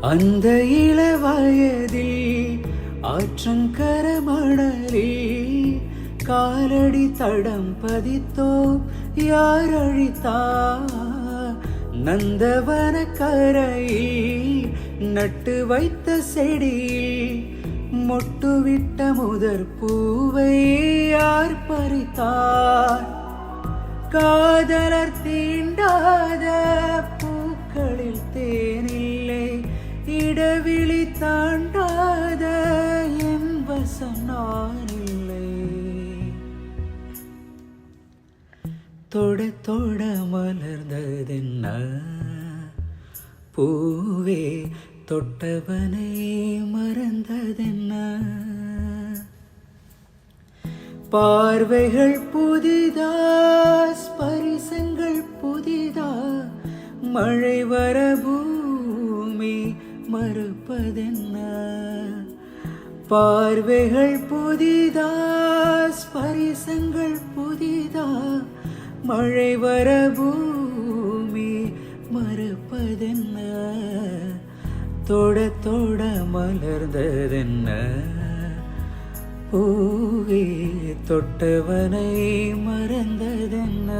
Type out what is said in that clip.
அந்த இள வயதில் ஆற்றங்கர மணலில் காலடி தடம் பதித்தோ யார் அழித்தார்? நந்தவன கரையில் நட்டு வைத்த செடியில் மொட்டுவிட்ட முதற் பூவை யார் பறித்தார்? காதலர் தீண்டாத பூக்களில் தேனில்லை, இடவிழி தாண்டாத என் வசம் நான் இல்லை. தொட தொட மலர்ந்ததென்ன பூவே, தொட்டவனை மறந்ததென்ன? பார்வைகள் புதிதா, ஸ்பரிசங்கள் புதிதா, மழை வர பூமி மறுப்பதென்ன? பார்வைகள் புதிதா, ஸ்பரிசங்கள் புதிதா, மழை வர பூமி மறுப்பதென்ன? தொட தொட மலர்ந்ததென்ன பூவே, தொட்டவனை மறந்ததென்ன?